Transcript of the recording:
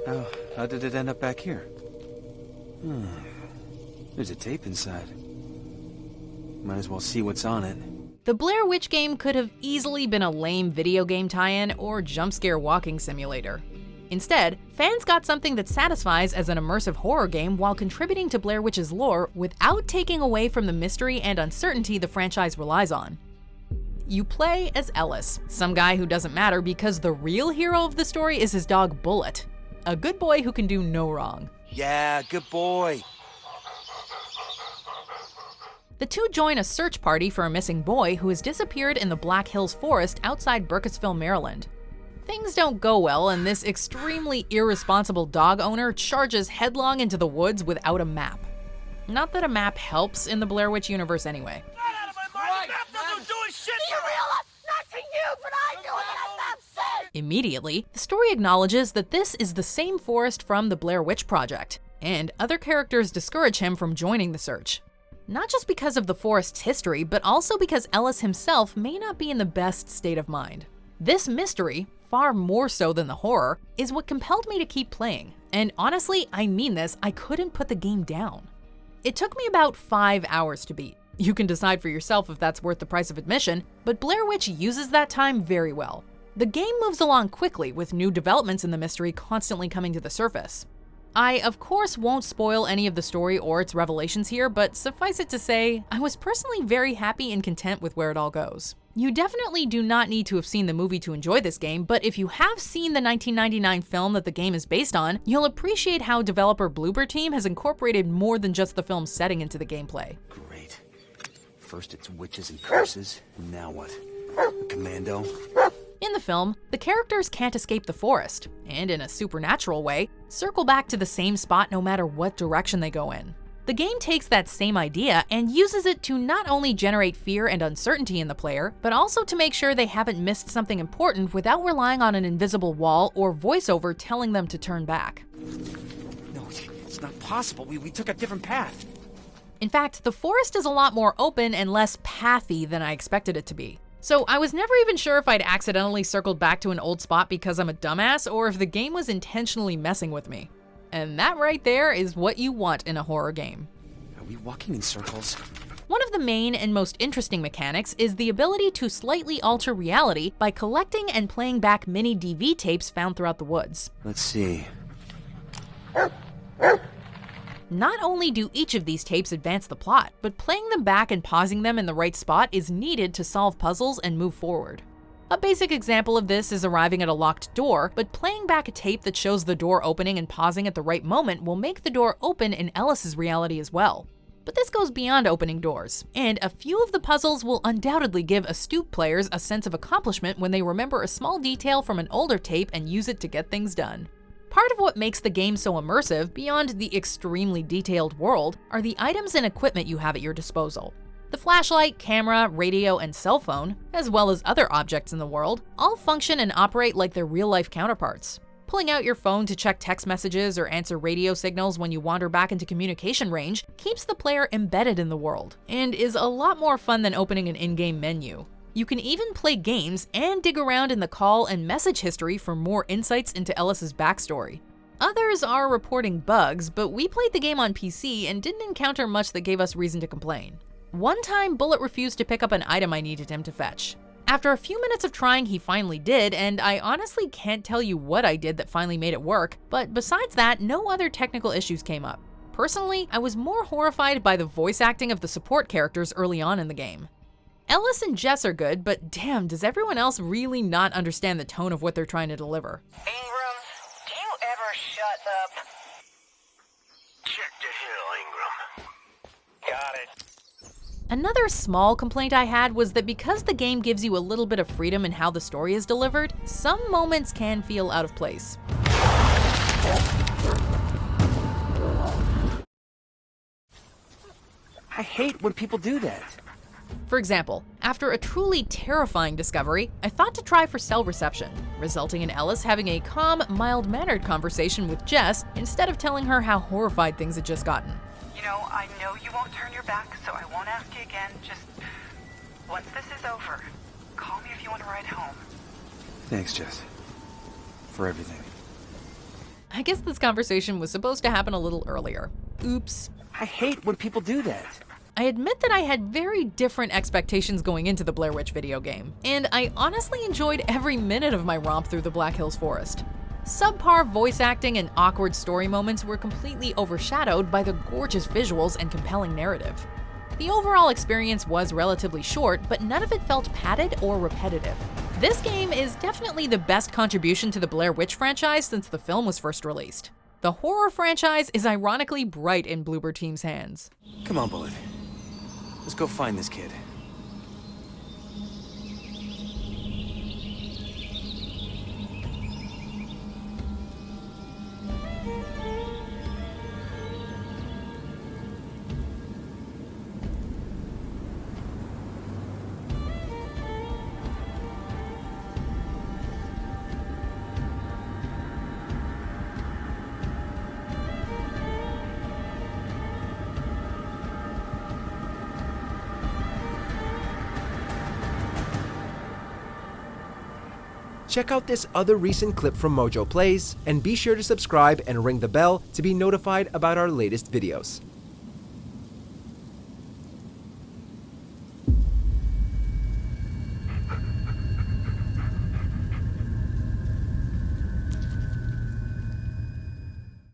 How did it end up back here? There's a tape inside. Might as well see what's on it. The Blair Witch game could have easily been a lame video game tie-in or jump scare walking simulator. Instead, fans got something that satisfies as an immersive horror game while contributing to Blair Witch's lore without taking away from the mystery and uncertainty the franchise relies on. You play as Ellis, some guy who doesn't matter because the real hero of the story is his dog Bullet, a good boy who can do no wrong. Yeah, good boy. The two join a search party for a missing boy who has disappeared in the Black Hills Forest outside Burkittsville, Maryland. Things don't go well, and this extremely irresponsible dog owner charges headlong into the woods without a map. Not that a map helps in the Blair Witch universe anyway. Get out of my mind! The map doesn't do a shit! Do you realize? Not to you, but I do what that map says! Immediately, the story acknowledges that this is the same forest from the Blair Witch Project, and other characters discourage him from joining the search. Not just because of the forest's history, but also because Ellis himself may not be in the best state of mind. This mystery, far more so than the horror, is what compelled me to keep playing. And honestly, I mean this, I couldn't put the game down. It took me about 5 hours to beat. You can decide for yourself if that's worth the price of admission, but Blair Witch uses that time very well. The game moves along quickly, with new developments in the mystery constantly coming to the surface. I, of course, won't spoil any of the story or its revelations here, but suffice it to say, I was personally very happy and content with where it all goes. You definitely do not need to have seen the movie to enjoy this game, but if you have seen the 1999 film that the game is based on, you'll appreciate how developer Bloober Team has incorporated more than just the film's setting into the gameplay. Great. First it's witches and curses, and now what? A commando? In the film, the characters can't escape the forest, and in a supernatural way, circle back to the same spot no matter what direction they go in. The game takes that same idea and uses it to not only generate fear and uncertainty in the player, but also to make sure they haven't missed something important without relying on an invisible wall or voiceover telling them to turn back. No, it's not possible. We took a different path. In fact, the forest is a lot more open and less pathy than I expected it to be. So I was never even sure if I'd accidentally circled back to an old spot because I'm a dumbass or if the game was intentionally messing with me. And that right there is what you want in a horror game. Are we walking in circles? One of the main and most interesting mechanics is the ability to slightly alter reality by collecting and playing back mini DV tapes found throughout the woods. Let's see. Not only do each of these tapes advance the plot, but playing them back and pausing them in the right spot is needed to solve puzzles and move forward. A basic example of this is arriving at a locked door, but playing back a tape that shows the door opening and pausing at the right moment will make the door open in Ellis's reality as well. But this goes beyond opening doors, and a few of the puzzles will undoubtedly give astute players a sense of accomplishment when they remember a small detail from an older tape and use it to get things done. Part of what makes the game so immersive, beyond the extremely detailed world, are the items and equipment you have at your disposal. The flashlight, camera, radio, and cell phone, as well as other objects in the world, all function and operate like their real-life counterparts. Pulling out your phone to check text messages or answer radio signals when you wander back into communication range keeps the player embedded in the world, and is a lot more fun than opening an in-game menu. You can even play games and dig around in the call and message history for more insights into Ellis's backstory. Others are reporting bugs, but we played the game on PC and didn't encounter much that gave us reason to complain. One time, Bullet refused to pick up an item I needed him to fetch. After a few minutes of trying, he finally did, and I honestly can't tell you what I did that finally made it work, but besides that, no other technical issues came up. Personally, I was more horrified by the voice acting of the support characters early on in the game. Ellis and Jess are good, but damn, does everyone else really not understand the tone of what they're trying to deliver? Ingram, do you ever shut up? Check the hill, Ingram. Got it. Another small complaint I had was that because the game gives you a little bit of freedom in how the story is delivered, some moments can feel out of place. I hate when people do that. For example, after a truly terrifying discovery, I thought to try for cell reception, resulting in Ellis having a calm, mild-mannered conversation with Jess instead of telling her how horrified things had just gotten. You know, I know you won't turn your back, so I won't ask you again. Just, once this is over, call me if you want to ride home. Thanks, Jess. For everything. I guess this conversation was supposed to happen a little earlier. Oops. I hate when people do that. I admit that I had very different expectations going into the Blair Witch video game, and I honestly enjoyed every minute of my romp through the Black Hills Forest. Subpar voice acting and awkward story moments were completely overshadowed by the gorgeous visuals and compelling narrative. The overall experience was relatively short, but none of it felt padded or repetitive. This game is definitely the best contribution to the Blair Witch franchise since the film was first released. The horror franchise is ironically bright in Bloober Team's hands. Come on, Bullet. Let's go find this kid. Check out this other recent clip from MojoPlays, and be sure to subscribe and ring the bell to be notified about our latest videos.